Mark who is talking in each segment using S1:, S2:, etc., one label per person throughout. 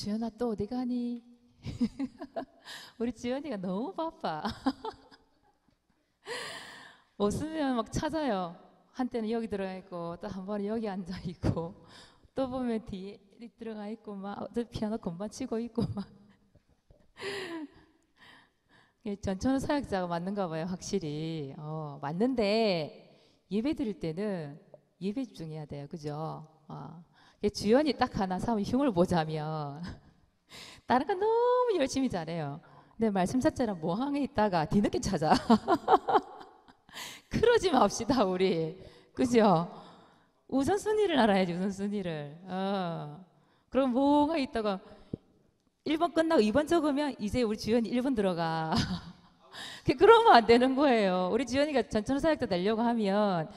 S1: 주연아 또 어디 가니? 우리 지연이가 너무 바빠. 없으면 막 찾아요. 한때는 여기 들어가 있고 또 한 번은 여기 앉아 있고 또 보면 뒤에 들어가 있고 막 피아노 건반 치고 있고 막. 전천후 사역자가 맞는가 봐요, 확실히. 맞는데 예배 드릴 때는 예배 집중해야 돼요, 그죠? 주연이 딱 하나 사면 흉을 보자면 다른 건 너무 열심히 잘해요. 근데 말씀 찾자랑 모항에 있다가 뒤늦게 찾아. 그러지 맙시다, 우리. 그죠? 우선순위를 알아야지, 우선순위를. 그럼 모항에 있다가 1번 끝나고 2번 적으면 이제 우리 주연이 1번 들어가. 그러면 안 되는 거예요. 우리 주연이가 전천후 사역자 되려고 하면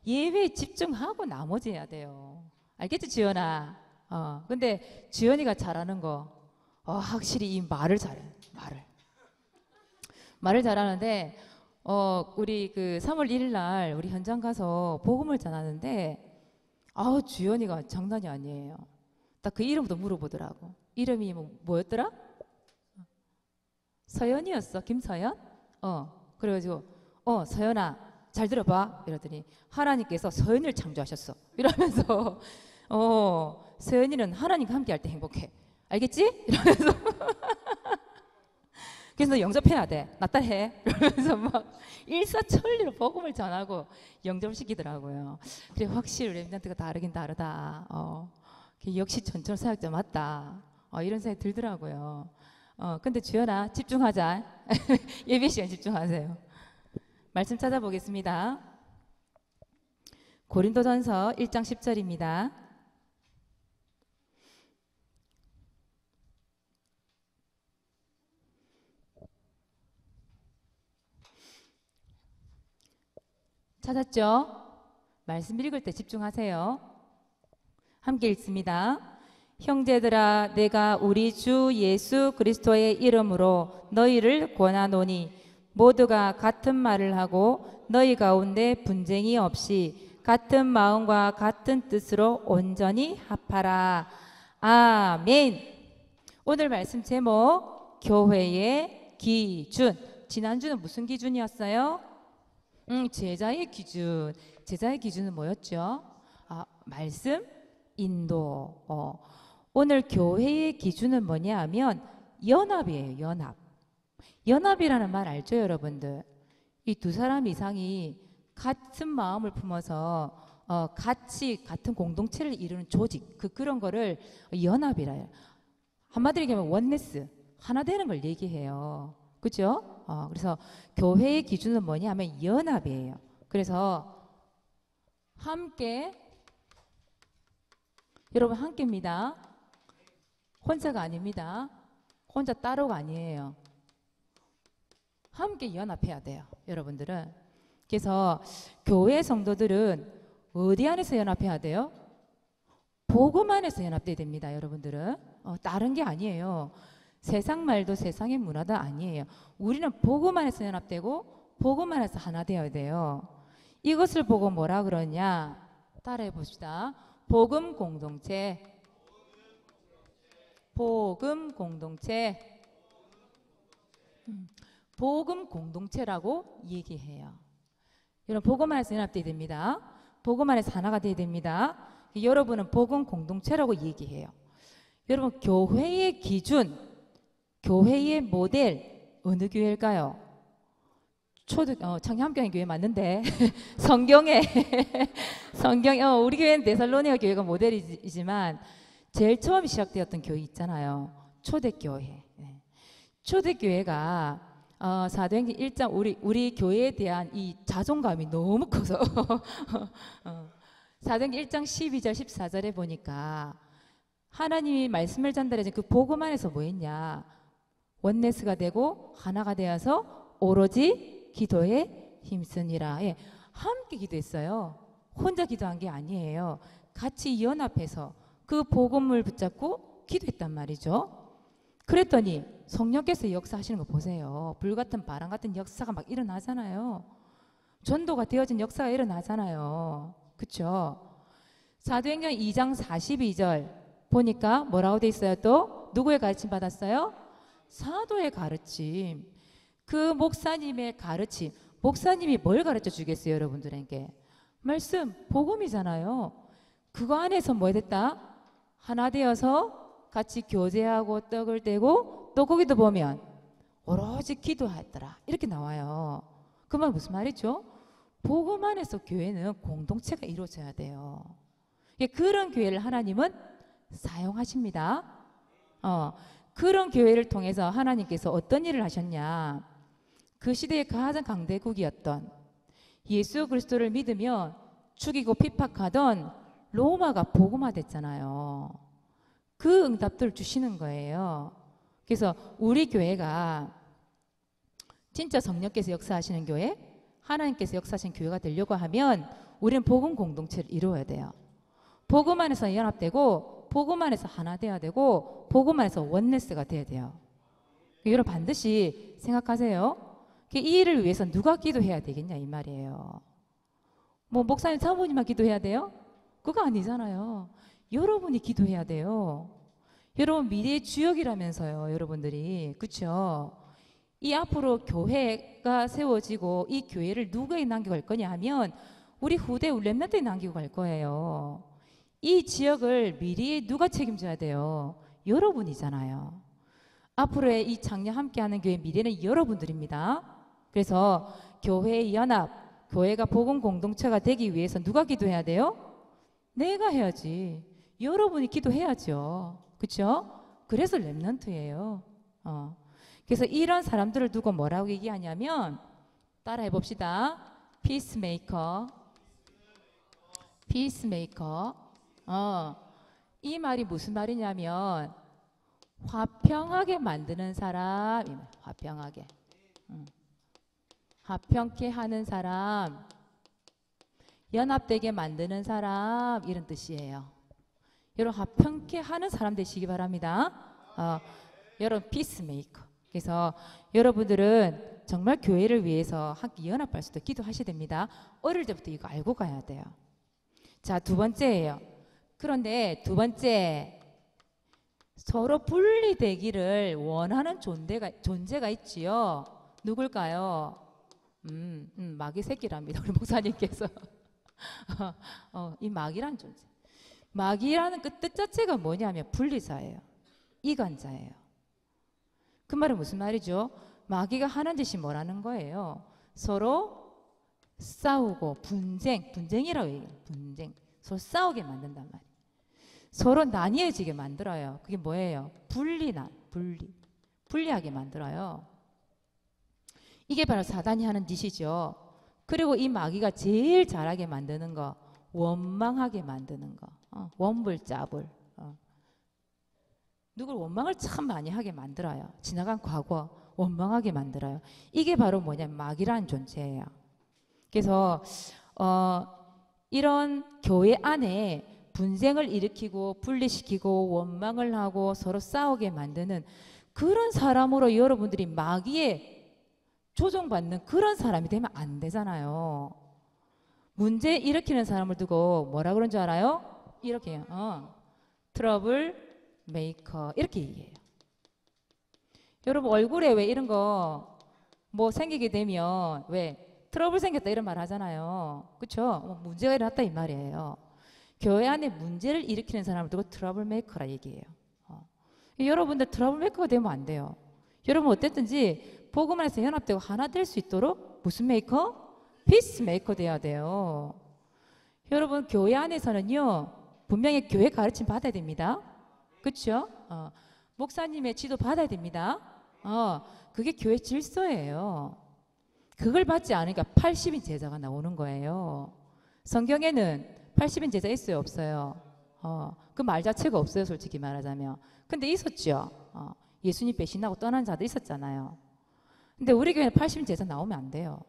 S1: 예배에 집중하고 나머지 해야 돼요. 알겠지, 주연아? 근데 주연이가 잘하는 거, 확실히 이 말을 잘해. 말을 잘하는데, 우리 그 3월 1일 날 우리 현장 가서 복음을 전하는데, 주연이가 장난이 아니에요. 딱 그 이름부터 물어보더라고. 이름이 뭐였더라? 서연이었어. 김서연? 그래가지고 서연아 잘 들어봐 이러더니 하나님께서 서연이를 창조하셨어 이러면서 서연이는 하나님과 함께 할 때 행복해. 알겠지? 이러면서 그래서 너 영접해야 돼. 나 딸 해. 이러면서 막 일사천리로 복음을 전하고 영접시키더라고요. 그래 확실히 렘넌트가 다르긴 다르다. 역시 전천 사역자 맞다. 이런 생각이 들더라고요. 근데 주연아 집중하자. 예배 시간 집중하세요. 말씀 찾아보겠습니다. 고린도전서 1장 10절입니다. 찾았죠? 말씀 읽을 때 집중하세요. 함께 읽습니다. 형제들아 내가 우리 주 예수 그리스도의 이름으로 너희를 권하노니 모두가 같은 말을 하고 너희 가운데 분쟁이 없이 같은 마음과 같은 뜻으로 온전히 합하라. 아멘. 오늘 말씀 제목 교회의 기준. 지난주는 무슨 기준이었어요? 제자의 기준. 제자의 기준은 뭐였죠? 말씀, 인도. 오늘 교회의 기준은 뭐냐 하면 연합이에요. 연합. 연합이라는 말 알죠, 여러분들? 이 두 사람 이상이 같은 마음을 품어서 같이 같은 공동체를 이루는 조직, 그런 거를 연합이라 해요. 한마디로 얘기하면 원네스, 하나 되는 걸 얘기해요. 그죠? 그래서 교회의 기준은 뭐냐 하면 연합이에요. 그래서 함께, 여러분 함께입니다. 혼자가 아닙니다. 혼자 따로가 아니에요. 함께 연합해야 돼요, 여러분들은. 그래서 교회 성도들은 어디 안에서 연합해야 돼요? 복음 안에서 연합돼야 됩니다, 여러분들은. 다른 게 아니에요. 세상 말도 세상의 문화도 아니에요. 우리는 복음 안에서 연합되고 복음 안에서 하나 되어야 돼요. 이것을 보고 뭐라 그러냐? 따라해 봅시다. 복음 공동체. 복음 공동체. 복음 공동체라고 얘기해요. 여러분 복음 안에서 연합돼야 됩니다. 복음 안에서 하나가 돼야 됩니다. 여러분은 복음 공동체라고 얘기해요. 여러분 교회의 기준, 교회의 모델 어느 교회일까요? 창녕함교회 교회 맞는데 성경에 우리 교회는 데살로니가 교회가 모델이지만 제일 처음 시작되었던 교회 있잖아요. 초대교회. 초대교회가 사도행전 1장 우리 교회에 대한 이 자존감이 너무 커서 사도행전 1장 12절 14절에 보니까 하나님이 말씀을 전달해 준 그 복음 안에서 뭐 했냐? 원네스가 되고 하나가 되어서 오로지 기도에 힘쓰니라. 함께 기도했어요. 혼자 기도한 게 아니에요. 같이 연합해서 그 복음을 붙잡고 기도했단 말이죠. 그랬더니 성령께서 역사하시는 거 보세요. 불같은 바람 같은 역사가 막 일어나잖아요. 전도가 되어진 역사가 일어나잖아요. 그렇죠? 사도행전 2장 42절 보니까 뭐라고 돼 있어요? 또 누구의 가르침 받았어요? 사도의 가르침. 그 목사님의 가르침. 목사님이 뭘 가르쳐 주겠어요, 여러분들에게? 말씀, 복음이잖아요. 그거 안에서 뭐 됐다? 하나 되어서 같이 교제하고 떡을 떼고 또 거기도 보면 오로지 기도했더라. 이렇게 나와요. 그 말 무슨 말이죠? 복음 안에서 교회는 공동체가 이루어져야 돼요. 그런 교회를 하나님은 사용하십니다. 그런 교회를 통해서 하나님께서 어떤 일을 하셨냐? 그 시대의 가장 강대국이었던 예수 그리스도를 믿으며 죽이고 핍박하던 로마가 복음화됐잖아요. 그 응답들을 주시는 거예요. 그래서 우리 교회가 진짜 성령께서 역사하시는 교회, 하나님께서 역사하시는 교회가 되려고 하면 우리는 복음 공동체를 이루어야 돼요. 복음 안에서 연합되고 복음 안에서 하나 돼야 되고 복음 안에서 원네스가 돼야 돼요. 여러분 반드시 생각하세요. 이 일을 위해서 누가 기도해야 되겠냐 이 말이에요. 뭐 목사님 사모님만 기도해야 돼요? 그거 아니잖아요. 여러분이 기도해야 돼요. 여러분 미래의 주역이라면서요. 여러분들이. 그렇죠? 이 앞으로 교회가 세워지고 이 교회를 누구에게 남겨갈 거냐 하면 우리 후대 우리 렘넌트에 남기고 갈 거예요. 이 지역을 미래에 누가 책임져야 돼요? 여러분이잖아요. 앞으로의 이 장래 함께하는 교회 미래는 여러분들입니다. 그래서 교회의 연합, 교회가 복음 공동체가 되기 위해서 누가 기도해야 돼요? 내가 해야지. 여러분이 기도해야죠. 그렇죠? 그래서 렘넌트예요. 그래서 이런 사람들을 두고 뭐라고 얘기하냐면 따라해 봅시다. 피스메이커. 피스메이커. 이 말이 무슨 말이냐면 화평하게 만드는 사람. 화평하게. 화평케 하는 사람. 연합되게 만드는 사람. 이런 뜻이에요. 여러분 화평케 하는 사람 되시기 바랍니다. 여러분 피스메이커. 그래서 여러분들은 정말 교회를 위해서 함께 연합할 수도 기도하셔야 됩니다. 어릴 때부터 이거 알고 가야 돼요. 자, 두 번째예요. 그런데 두 번째, 서로 분리되기를 원하는 존재가 있지요. 누굴까요? 마귀 새끼랍니다. 우리 목사님께서. 이 마귀라는 존재. 마귀라는 그 뜻 자체가 뭐냐면 분리자예요. 이간자예요. 그 말은 무슨 말이죠? 마귀가 하는 짓이 뭐라는 거예요? 서로 싸우고 분쟁이라고 얘기해요. 분쟁. 서로 싸우게 만든단 말이에요. 서로 나뉘어지게 만들어요. 그게 뭐예요? 분리하게 만들어요. 이게 바로 사단이 하는 짓이죠. 그리고 이 마귀가 제일 잘하게 만드는 거, 원망하게 만드는 거. 원불짜불. 누굴 원망을 참 많이 하게 만들어요. 지나간 과거 원망하게 만들어요. 이게 바로 뭐냐면 마귀라는 존재예요. 그래서 이런 교회 안에 분쟁을 일으키고 분리시키고 원망을 하고 서로 싸우게 만드는 그런 사람으로 여러분들이 마귀에 조종받는 그런 사람이 되면 안 되잖아요. 문제 일으키는 사람을 두고 뭐라 그런 줄 알아요? 이렇게요. 트러블 메이커 이렇게 얘기해요. 여러분 얼굴에 왜 이런 거 뭐 생기게 되면 왜 트러블 생겼다 이런 말 하잖아요. 그렇죠? 문제가 일어났다 이 말이에요. 교회 안에 문제를 일으키는 사람을 두고 트러블 메이커라 얘기해요. 여러분들 트러블 메이커가 되면 안 돼요. 여러분 어쨌든지 복음 안에서 연합되고 하나 될 수 있도록 무슨 메이커? 피스 메이커 돼야 돼요. 여러분 교회 안에서는요 분명히 교회 가르침 받아야 됩니다. 그렇죠? 목사님의 지도 받아야 됩니다. 그게 교회 질서예요. 그걸 받지 않으니까 80인 제자가 나오는 거예요. 성경에는 80인 제자 있어요? 없어요? 그 말 자체가 없어요. 솔직히 말하자면. 근데 있었죠. 예수님 배신하고 떠난 자들 있었잖아요. 근데 우리 교회는 80인 제자 나오면 안 돼요.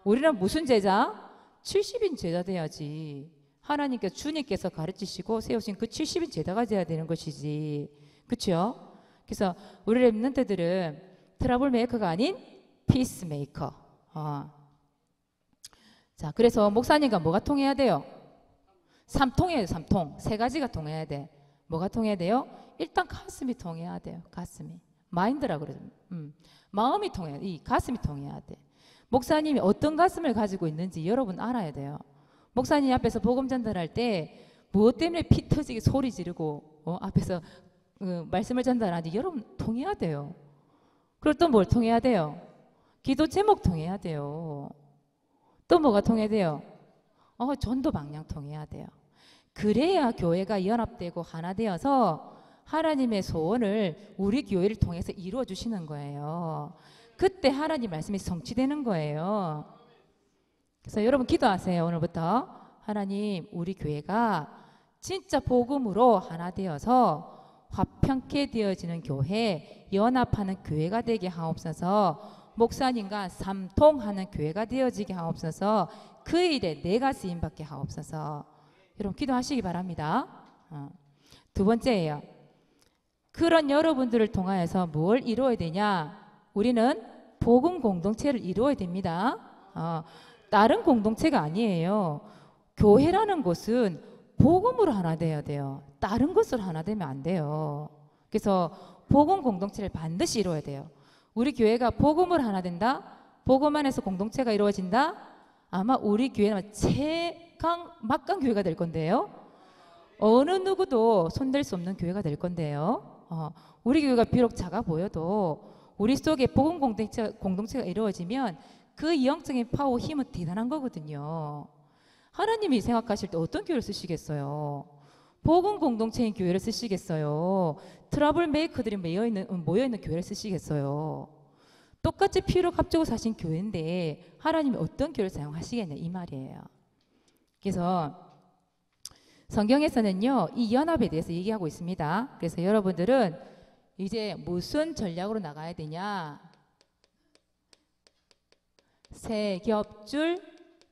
S1: 우리는 무슨 제자? 70인 제자 돼야지. 하나님께서 주님께서 가르치시고 세우신 그 70인 제자가 돼야 되는 것이지. 그렇죠? 그래서 우리 렘넌트들은 트러블 메이커가 아닌 피스 메이커. 자, 그래서 목사님과 뭐가 통해야 돼요? 3통이에요. 3통. 세 가지가 통해야 돼. 뭐가 통해야 돼요? 일단 가슴이 통해야 돼요. 가슴이. 마인드라 그러죠. 마음이 통해야 돼. 이 가슴이 통해야 돼. 목사님이 어떤 가슴을 가지고 있는지 여러분 알아야 돼요. 목사님 앞에서 복음 전달할 때 무엇 때문에 피 터지게 소리 지르고 앞에서 말씀을 전달하는지 여러분 통해야 돼요. 그리고 또 뭘 통해야 돼요? 기도 제목 통해야 돼요. 또 뭐가 통해야 돼요? 전도 방향 통해야 돼요. 그래야 교회가 연합되고 하나 되어서 하나님의 소원을 우리 교회를 통해서 이루어 주시는 거예요. 그때 하나님 말씀이 성취되는 거예요. 그래서 여러분 기도하세요. 오늘부터 하나님 우리 교회가 진짜 복음으로 하나 되어서 화평케 되어지는 교회, 연합하는 교회가 되게 하옵소서. 목사님과 삼통하는 교회가 되어지게 하옵소서. 그 일에 내가 쓰임받게 하옵소서. 여러분 기도하시기 바랍니다. 두 번째예요. 그런 여러분들을 통하여서 뭘 이루어야 되냐? 우리는 복음 공동체를 이루어야 됩니다. 다른 공동체가 아니에요. 교회라는 곳은 복음으로 하나 돼야 돼요. 다른 것으로 하나 되면 안 돼요. 그래서 복음 공동체를 반드시 이루어야 돼요. 우리 교회가 복음으로 하나 된다? 복음 안에서 공동체가 이루어진다? 아마 우리 교회는 막강 교회가 될 건데요. 어느 누구도 손댈 수 없는 교회가 될 건데요. 우리 교회가 비록 작아 보여도 우리 속에 복음 공동체가 이루어지면 그 영적인 파워, 힘은 대단한 거거든요. 하나님이 생각하실 때 어떤 교회를 쓰시겠어요? 복음 공동체인 교회를 쓰시겠어요? 트러블 메이커들이 모여있는 교회를 쓰시겠어요? 똑같이 피로 합주고 사신 교회인데 하나님이 어떤 교회를 사용하시겠냐 이 말이에요. 그래서 성경에서는요 이 연합에 대해서 얘기하고 있습니다. 그래서 여러분들은 이제 무슨 전략으로 나가야 되냐? 세 겹줄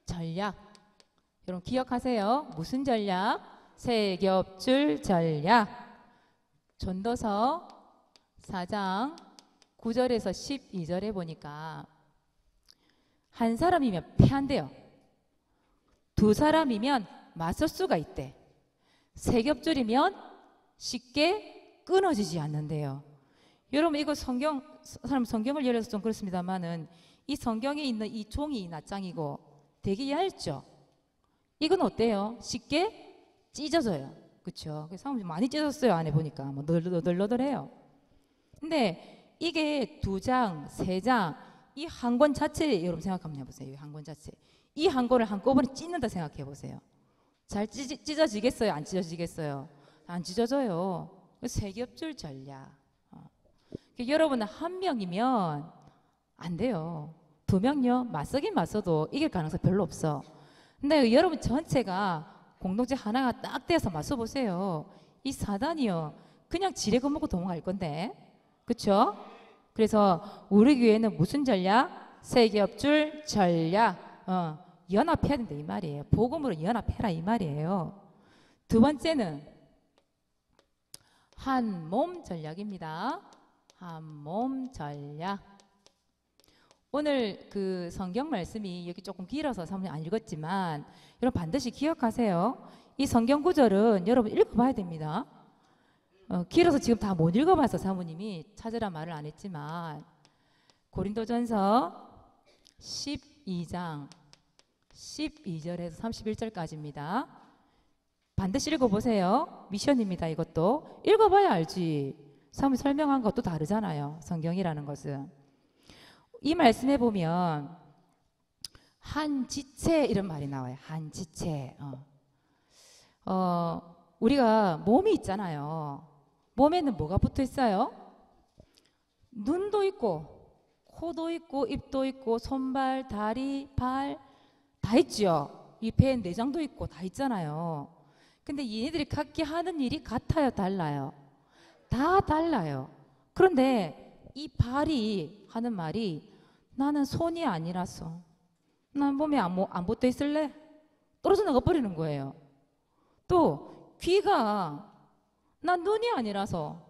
S1: 전략. 여러분 기억하세요. 무슨 전략? 세 겹줄 전략. 전도서 4장 9절에서 12절에 보니까 한 사람이면 패한대요. 두 사람이면 맞설 수가 있대. 세 겹줄이면 쉽게 끊어지지 않는데요. 여러분 이거 성경을 열어서 좀 그렇습니다만은 이 성경에 있는 이 종이 낱장이고 되게 얇죠. 이건 어때요? 쉽게 찢어져요. 그렇죠? 사람들이 많이 찢어졌어요. 안에 보니까 뭐 너덜너덜해요. 근데 이게 2장, 3장 이 한 권 자체 여러분 생각하면 해보세요. 이 한 권 자체. 이 한 권을 한꺼번에 찢는다 생각해 보세요. 잘 찢어지겠어요? 안 찢어지겠어요? 안 찢어져요. 세 겹줄 전략. 여러분 한 명이면 안 돼요. 2명요? 맞서긴 맞서도 이길 가능성이 별로 없어. 근데 여러분 전체가 공동체 하나가 딱 떼어서 맞서보세요. 이 사단이요. 그냥 지레 겁먹고 도망갈 건데. 그쵸? 그래서 우리 교회는 무슨 전략? 세 겹줄 전략. 연합해야 된다 이 말이에요. 복음으로 연합해라 이 말이에요. 두 번째는 한 몸 전략입니다. 한 몸 전략. 오늘 그 성경 말씀이 여기 조금 길어서 사모님 안 읽었지만 여러분 반드시 기억하세요. 이 성경 구절은 여러분 읽어봐야 됩니다. 길어서 지금 다 못 읽어봐서 사모님이 찾으라 말을 안 했지만 고린도전서 12장 12절에서 31절까지입니다. 반드시 읽어보세요. 미션입니다. 이것도 읽어봐야 알지. 사모님 설명한 것도 다르잖아요. 성경이라는 것은. 이 말씀에 보면 한 지체 이런 말이 나와요. 한 지체. 우리가 몸이 있잖아요. 몸에는 뭐가 붙어 있어요? 눈도 있고 코도 있고 입도 있고 손발, 다리, 발 다 있죠. 이 배에 내장도 있고 다 있잖아요. 근데 얘네들이 각기 하는 일이 같아요? 달라요? 다 달라요. 그런데 이 발이 하는 말이 나는 손이 아니라서 난 몸에 안 붙어 있을래? 떨어져 나가 버리는 거예요. 또 귀가 난 눈이 아니라서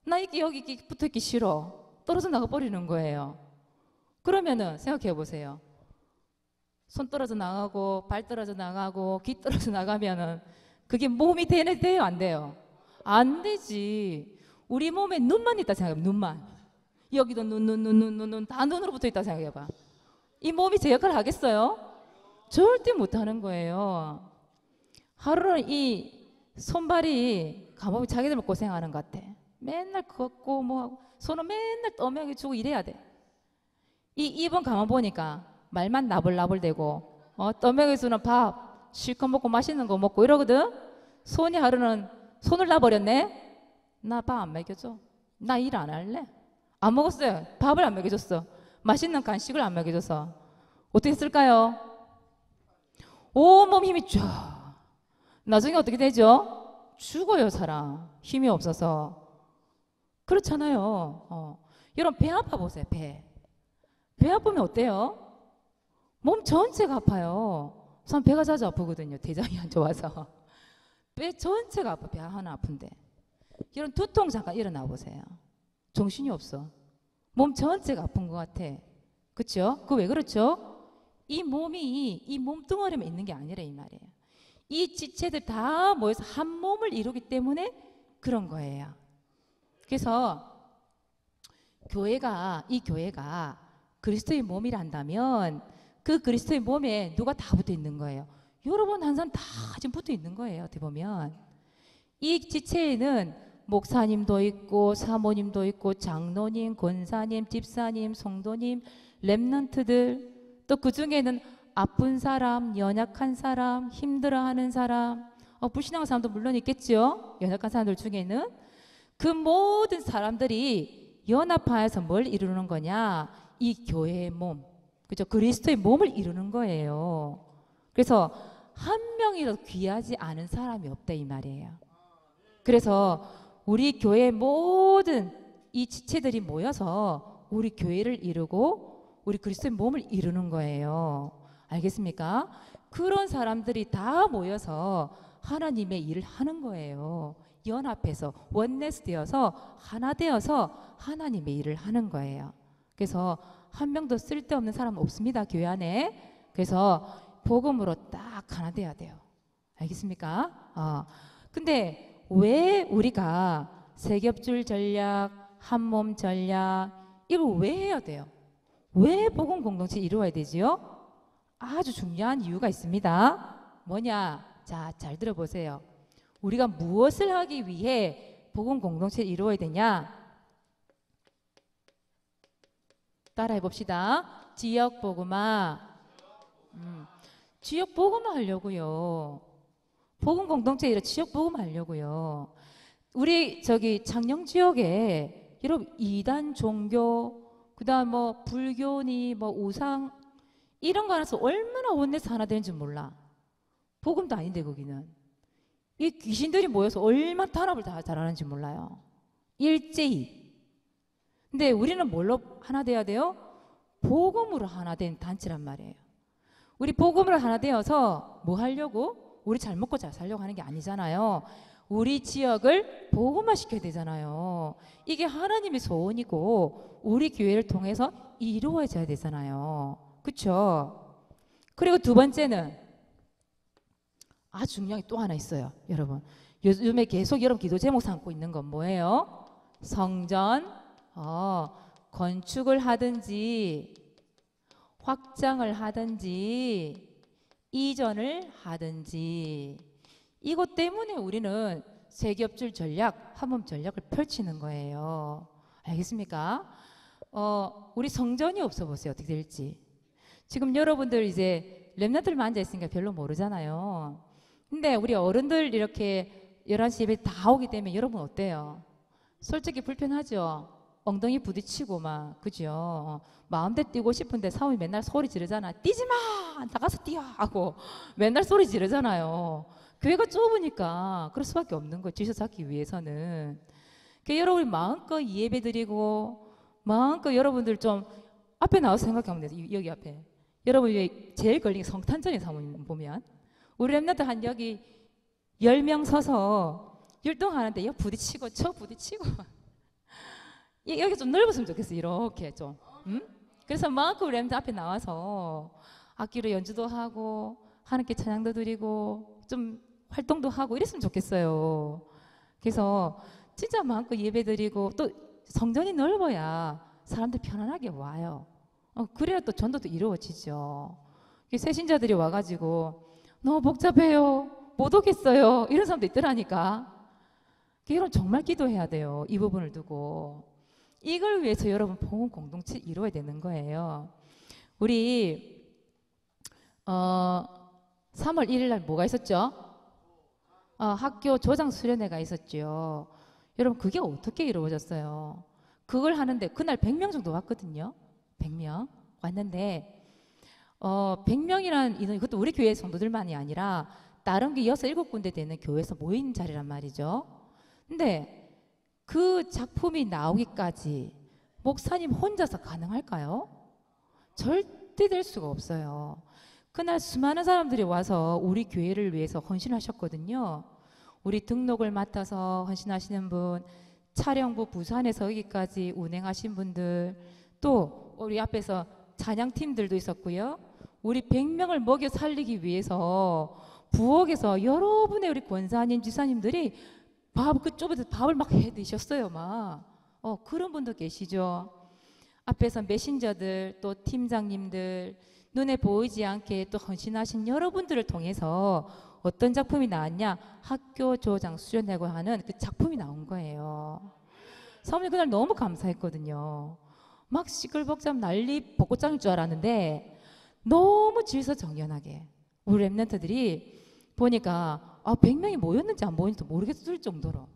S1: 나 여기 붙어 있기 싫어. 떨어져 나가 버리는 거예요. 그러면은 생각해 보세요. 손 떨어져 나가고 발 떨어져 나가고 귀 떨어져 나가면은 그게 몸이 돼요 안 돼요? 안 되지. 우리 몸에 눈만 있다 생각해봐. 눈만. 여기도 눈 다 눈으로 붙어 있다 생각해봐. 이 몸이 제 역할을 하겠어요? 절대 못하는 거예요. 하루는 이 손발이 감옥에 자기들 고생하는 것 같아. 맨날 걷고 뭐하고 손은 맨날 떠명이 주고 이래야 돼. 이 입은 가만 보니까 말만 나불나불대고 떠명이 주는 밥 실컷 먹고 맛있는 거 먹고 이러거든. 손이 하루는 손을 놔버렸네. 나 밥 안 먹여줘. 나 일 안 할래. 안 먹었어요. 밥을 안 먹여줬어. 맛있는 간식을 안 먹여줘서 어떻게 했을까요? 온몸 힘이 쫙. 나중에 어떻게 되죠? 죽어요, 사람. 힘이 없어서. 그렇잖아요. 여러분 배 아파 보세요. 배 아프면 어때요? 몸 전체가 아파요. 전 배가 자주 아프거든요. 대장이 안 좋아서. 배 전체가 아파. 배 하나 아픈데. 여러분 두통 잠깐 일어나 보세요. 정신이 없어. 몸 전체가 아픈 것 같아. 그렇죠? 그 왜 그렇죠? 이 몸이 이 몸뚱어리만 있는 게 아니라 이 말이에요. 이 지체들 다 모여서 한 몸을 이루기 때문에 그런 거예요. 그래서 이 교회가 그리스도의 몸이란다면 그 그리스도의 몸에 누가 다 붙어 있는 거예요. 여러분 한 사람 다 지금 붙어 있는 거예요. 어떻게 보면 이 지체에는 목사님도 있고 사모님도 있고 장로님, 권사님, 집사님, 성도님, 렘넌트들 또 그 중에는 아픈 사람, 연약한 사람, 힘들어하는 사람, 불신앙한 사람도 물론 있겠죠. 연약한 사람들 중에는 그 모든 사람들이 연합하여서 뭘 이루는 거냐? 이 교회의 몸, 그죠? 그리스도의 몸을 이루는 거예요. 그래서 한 명이라도 귀하지 않은 사람이 없다 이 말이에요. 그래서 우리 교회 모든 이 지체들이 모여서 우리 교회를 이루고 우리 그리스도의 몸을 이루는 거예요. 알겠습니까? 그런 사람들이 다 모여서 하나님의 일을 하는 거예요. 연합해서 원네스 되어서 하나 되어서 하나님의 일을 하는 거예요. 그래서 한 명도 쓸데없는 사람 없습니다. 교회 안에. 그래서 복음으로 딱 하나 돼야 돼요. 알겠습니까? 근데 왜 우리가 세겹줄 전략, 한몸 전략 이걸 왜 해야 돼요? 왜 복음 공동체 이루어야 되지요? 아주 중요한 이유가 있습니다. 뭐냐? 자, 잘 들어보세요. 우리가 무엇을 하기 위해 복음 공동체를 이루어야 되냐? 따라해 봅시다. 지역 복음화. 지역 복음화 하려고요. 복음 공동체 이런 지역 복음화 하려고요. 우리 창녕 지역에 여러분 이단 종교 그다음 뭐 불교니 뭐 우상 이런 거 하나서 얼마나 원내에서 하나 되는지 몰라. 복음도 아닌데 거기는 이 귀신들이 모여서 얼마나 단합을 다 잘하는지 몰라요. 일제히. 근데 우리는 뭘로 하나 돼야 돼요? 복음으로 하나 된 단체란 말이에요. 우리 복음으로 하나 되어서 뭐 하려고? 우리 잘 먹고 잘 살려고 하는 게 아니잖아요. 우리 지역을 복음화 시켜야 되잖아요. 이게 하나님의 소원이고 우리 교회를 통해서 이루어져야 되잖아요. 그렇죠? 그리고 두 번째는 아주 중요한 게 또 하나 있어요. 여러분 요즘에 계속 여러분 기도 제목 삼고 있는 건 뭐예요? 성전 건축을 하든지 확장을 하든지 이전을 하든지 이것 때문에 우리는 세겹줄 전략, 한몸 전략을 펼치는 거예요. 알겠습니까? 우리 성전이 없어 보세요. 어떻게 될지. 지금 여러분들 이제 렘넌트들만 앉아있으니까 별로 모르잖아요. 근데 우리 어른들 이렇게 11시 예배 다 오기 때문에 여러분 어때요? 솔직히 불편하죠? 엉덩이 부딪히고 막 그죠? 마음대로 뛰고 싶은데 사모님 맨날 소리 지르잖아. 뛰지 마! 나가서 뛰어! 하고 맨날 소리 지르잖아요. 교회가 좁으니까 그럴 수밖에 없는 거예요. 질서 잡기 위해서는. 그러니까 여러분이 마음껏 예배 드리고 마음껏 여러분들 좀 앞에 나와서 생각하면 돼요. 여기 앞에. 여러분이 제일 걸린 게 성탄절에 사모님 보면 우리 렘넌트 한 여기 10명 서서 율동하는데 여기 부딪히고 저 부딪히고 여기 좀 넓었으면 좋겠어. 이렇게 좀. 그래서 마음껏 우리 렘넌트 앞에 나와서 악기로 연주도 하고 하나님께 찬양도 드리고 좀 활동도 하고 이랬으면 좋겠어요. 그래서 진짜 마음껏 예배드리고 또 성전이 넓어야 사람들 편안하게 와요. 그래야 또 전도도 이루어지죠. 새신자들이 와가지고 너무 복잡해요, 못 오겠어요, 이런 사람도 있더라니까. 이런 정말 기도해야 돼요. 이 부분을 두고 이걸 위해서 여러분 복음 공동체 이루어야 되는 거예요. 우리 3월 1일 날 뭐가 있었죠? 학교 조장 수련회가 있었죠. 여러분 그게 어떻게 이루어졌어요? 그걸 하는데 그날 100명 정도 왔거든요. 100명 왔는데 100명이라는 인원이 그것도 우리 교회 성도들만이 아니라 다른 게 6, 7군데 되는 교회에서 모인 자리란 말이죠. 근데 그 작품이 나오기까지 목사님 혼자서 가능할까요? 절대 될 수가 없어요. 그날 수많은 사람들이 와서 우리 교회를 위해서 헌신하셨거든요. 우리 등록을 맡아서 헌신하시는 분, 촬영부 부산에서 여기까지 운행하신 분들, 또 우리 앞에서 찬양팀들도 있었고요. 우리 100명을 먹여 살리기 위해서 부엌에서 여러분의 우리 권사님, 지사님들이 그쪽에서 밥을 막 해 드셨어요. 그런 분도 계시죠. 앞에서 메신저들, 또 팀장님들, 눈에 보이지 않게 또 헌신하신 여러분들을 통해서 어떤 작품이 나왔냐? 학교 조장 수련회고 하는 그 작품이 나온 거예요. 사모님 그날 너무 감사했거든요. 막 시끌벅적 난리 벚꽃장일 줄 알았는데 너무 질서정연하게 우리 랩런트들이 보니까 100명이 모였는지 안 모였는지 모르겠을 정도로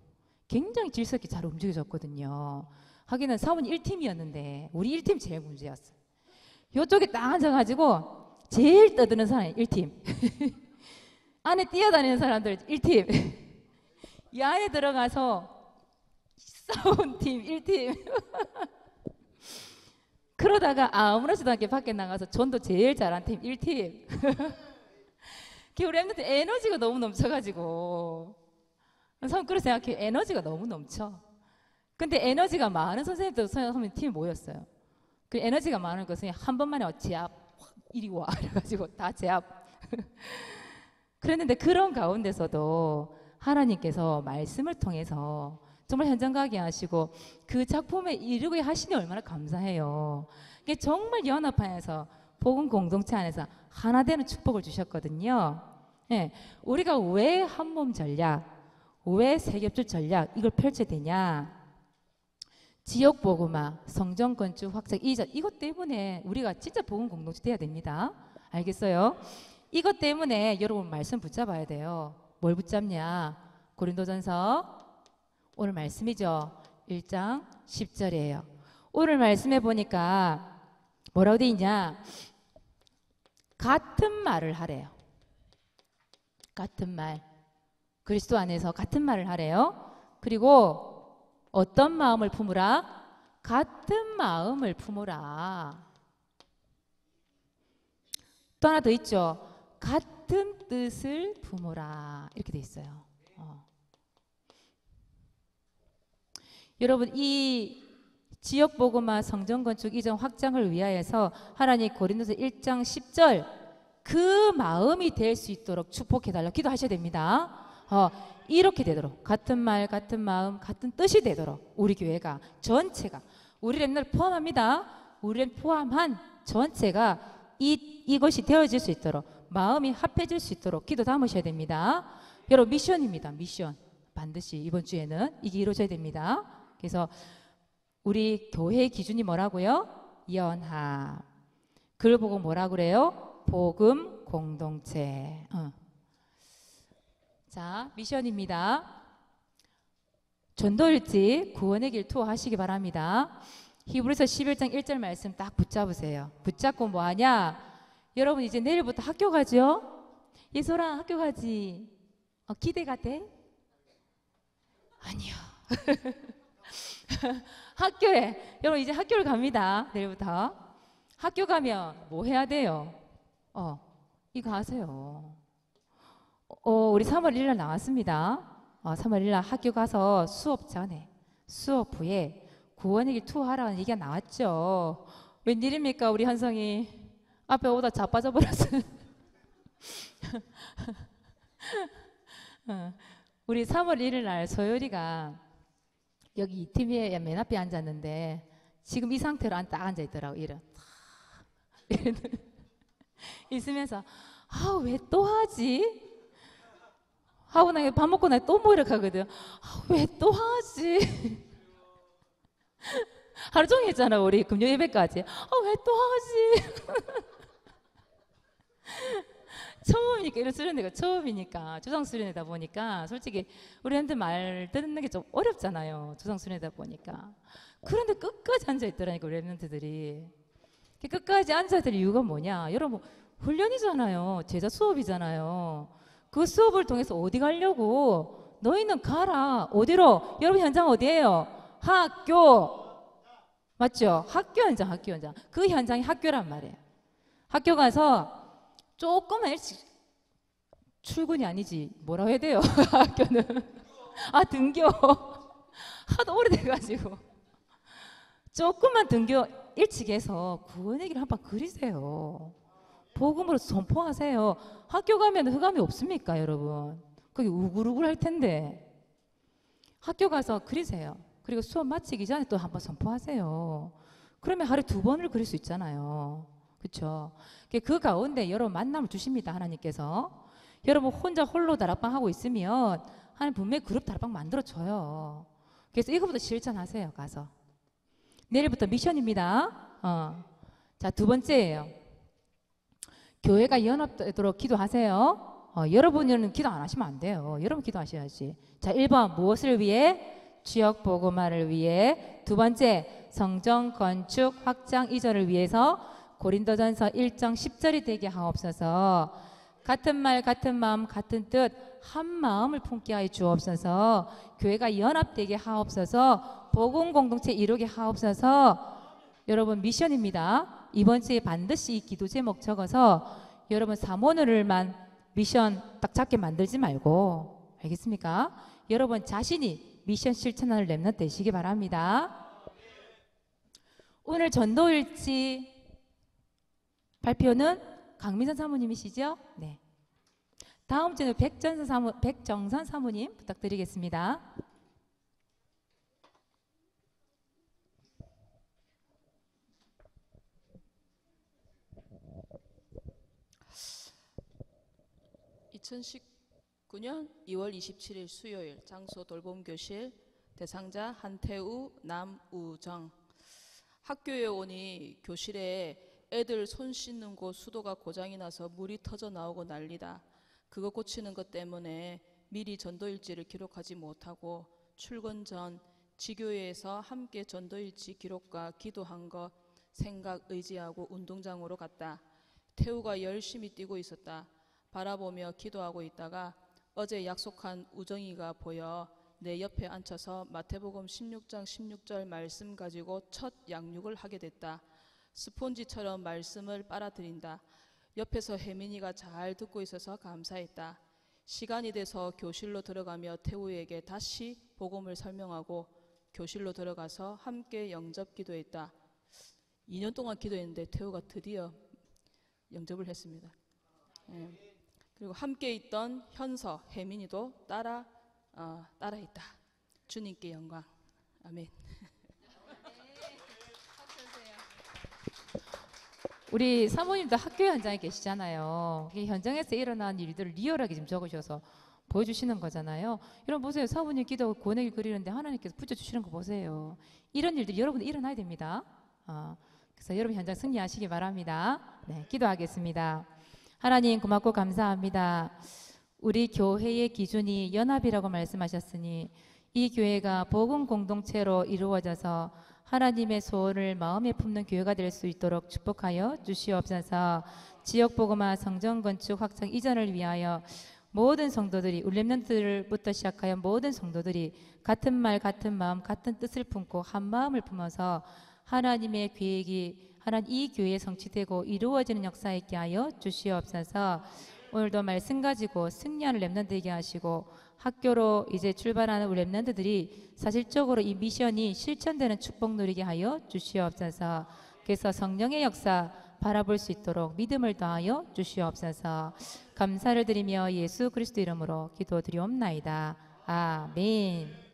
S1: 굉장히 질서 있게 잘 움직여졌거든요. 하기는 사모님 1팀이었는데 우리 1팀 제일 문제였어요. 이쪽에 딱 앉아가지고 제일 떠드는 사람이 1팀 안에 뛰어다니는 사람들 1팀 이 안에 들어가서 싸운 팀 1팀 그러다가 아무렇지도 않게 밖에 나가서 전도 제일 잘한 팀 1팀 우리 랩런트 에너지가 너무 넘쳐가지고 선 그렇게 생각해. 에너지가 너무 넘쳐. 근데 에너지가 많은 선생님도 선생님 팀이 모였어요. 그 에너지가 많은 것은 한 번만에 제압 이리 와 그래가지고 다 제압 그랬는데 그런 가운데서도 하나님께서 말씀을 통해서 정말 현장가게 하시고 그 작품에 이르게 하시니 얼마나 감사해요. 이게 정말 연합하여서 복음 공동체 안에서 하나 되는 축복을 주셨거든요. 네, 우리가 왜 한몸 전략, 왜 세겹줄 전략 이걸 펼쳐야 되냐? 지역 복음화, 성전 건축 확장 이것 때문에 우리가 진짜 복음 공동체 돼야 됩니다. 알겠어요? 이것 때문에 여러분 말씀 붙잡아야 돼요. 뭘 붙잡냐? 고린도전서 오늘 말씀이죠. 1장 10절이에요. 오늘 말씀해 보니까 뭐라고 돼 있냐? 같은 말을 하래요. 같은 말. 그리스도 안에서 같은 말을 하래요. 그리고 어떤 마음을 품으라? 같은 마음을 품으라. 또 하나 더 있죠. 같은 뜻을 품으라. 이렇게 돼 있어요. 여러분 이 지역복음화 성전건축 이전 확장을 위하여서 하나님 고린도서 1장 10절 그 마음이 될 수 있도록 축복해달라고 기도하셔야 됩니다. 이렇게 되도록 같은 말 같은 마음 같은 뜻이 되도록 우리 교회가 전체가 우리 랩런트를 포함합니다. 우리를 포함한 전체가 이것이 되어질 수 있도록 마음이 합해질 수 있도록 기도 담으셔야 됩니다. 여러분 미션입니다. 미션 반드시 이번 주에는 이게 이루어져야 됩니다. 그래서 우리 교회의 기준이 뭐라고요? 연합. 그걸 보고 뭐라 그래요? 복음 공동체. 자, 미션입니다. 전도일지 구원의 길 투어 하시기 바랍니다. 히브리서 11장 1절 말씀 딱 붙잡으세요. 붙잡고 뭐하냐? 여러분 이제 내일부터 학교 가죠? 예솔아 학교 가지? 기대가 돼? 아니요. 학교에 여러분 이제 학교를 갑니다. 내일부터 학교 가면 뭐 해야 돼요? 이거 하세요. 우리 3월 1일 나왔습니다. 3월 1일 학교 가서 수업 전에 수업 후에 구원의 길 투어하라는 얘기가 나왔죠. 웬일입니까 우리 현성이 앞에 오다 자빠져 버렸어요. 우리 3월 1일 날 소율이가 여기 이 팀에 맨 앞에 앉았는데 지금 이 상태로 딱 앉아 있더라고. 이런 있으면서 아, 왜 또 하지? 하고 나 밥 먹고 나 또 모이락하거든. 아, 왜 또 하지? 하루 종일 했잖아 우리 금요 예배까지. 아, 왜 또 하지? 처음이니까 이런 수련회가 처음이니까 주상 수련회다 보니까 솔직히 우리한테 말 듣는 게 좀 어렵잖아요. 주상 수련회다 보니까. 그런데 끝까지 앉아 있더라니까 우리 랩런트들이. 끝까지 앉아 있을 이유가 뭐냐? 여러분 훈련이잖아요. 제자 수업이잖아요. 그 수업을 통해서 어디 가려고? 너희는 가라. 어디로? 여러분 현장 어디예요? 학교. 맞죠? 학교 현장, 학교 현장. 그 현장이 학교란 말이에요. 학교 가서 조금만 일찍 출근이 아니지 뭐라고 해야 돼요? 학교는 아 등교 하도 오래돼가지고 조금만 등교 일찍 해서 구원 얘기를 한번 그리세요. 복음으로 선포하세요. 학교 가면 흑암이 없습니까 여러분? 거기 우글우글 할 텐데 학교 가서 그리세요. 그리고 수업 마치기 전에 또 한번 선포하세요. 그러면 하루에 2번을 그릴 수 있잖아요. 그렇죠? 그 가운데 여러분 만남을 주십니다. 하나님께서. 여러분 혼자 홀로 다락방 하고 있으면 하나님 분명히 그룹 다락방 만들어줘요. 그래서 이거부터 실천하세요. 가서. 내일부터 미션입니다. 자, 2번째예요. 교회가 연합되도록 기도하세요. 여러분은 기도 안 하시면 안 돼요. 여러분 기도하셔야지. 자, 1번 무엇을 위해? 지역 복음화를 위해. 2번째 성전 건축 확장 이전을 위해서 고린도전서 1장 10절이 되게 하옵소서. 같은 말 같은 마음 같은 뜻 한 마음을 품게 하여 주옵소서. 교회가 연합되게 하옵소서. 복음 공동체 이루게 하옵소서. 여러분 미션입니다. 이번 주에 반드시 이 기도 제목 적어서 여러분 사모늘만 미션 딱 작게 만들지 말고 알겠습니까? 여러분 자신이 미션 실천하는 랩런트 되시기 바랍니다. 오늘 전도일지 발표는 강민선 사모님이시죠? 네. 다음 주는 백정선 사모님 부탁드리겠습니다.
S2: (2019년 2월 27일) 수요일 장소 돌봄교실 대상자 한태우 남우정. 학교에 오니 교실에 애들 손 씻는 곳 수도가 고장이 나서 물이 터져 나오고 난리다. 그거 고치는 것 때문에 미리 전도일지를 기록하지 못하고 출근 전 지교회에서 함께 전도일지 기록과 기도한 거 생각 의지하고 운동장으로 갔다. 태우가 열심히 뛰고 있었다. 바라보며 기도하고 있다가 어제 약속한 우정이가 보여 내 옆에 앉혀서 마태복음 16장 16절 말씀 가지고 첫 양육을 하게 됐다. 스폰지처럼 말씀을 빨아들인다. 옆에서 혜민이가 잘 듣고 있어서 감사했다. 시간이 돼서 교실로 들어가며 태우에게 다시 복음을 설명하고 교실로 들어가서 함께 영접 기도했다. 2년 동안 기도했는데 태우가 드디어 영접을 했습니다. 그리고 함께 있던 현서, 혜민이도 따라했다. 주님께 영광. 아멘.
S1: 우리 사모님도 학교 현장에 계시잖아요. 현장에서 일어난 일들을 리얼하게 지금 적으셔서 보여주시는 거잖아요. 여러분 보세요. 사모님 기도하고 권액을 그리는데 하나님께서 붙여주시는 거 보세요. 이런 일들이 여러분 일어나야 됩니다. 그래서 여러분 현장 승리하시기 바랍니다. 네, 기도하겠습니다. 하나님 고맙고 감사합니다. 우리 교회의 기준이 연합이라고 말씀하셨으니 이 교회가 복음 공동체로 이루어져서 하나님의 소원을 마음에 품는 교회가 될 수 있도록 축복하여 주시옵소서. 지역 복음화 성전 건축 확장 이전을 위하여 모든 성도들이 우리 랩런트들부터 시작하여 모든 성도들이 같은 말 같은 마음 같은 뜻을 품고 한 마음을 품어서 하나님의 계획이 하나님 이 교회에 성취되고 이루어지는 역사 있게 하여 주시옵소서. 오늘도 말씀 가지고 승리하는 랩런트 되게 하시고 학교로 이제 출발하는 우리 랩런트들이 사실적으로 이 미션이 실천되는 축복 누리게 하여 주시옵소서. 그래서 성령의 역사 바라볼 수 있도록 믿음을 더하여 주시옵소서. 감사를 드리며 예수 그리스도 이름으로 기도드리옵나이다. 아멘.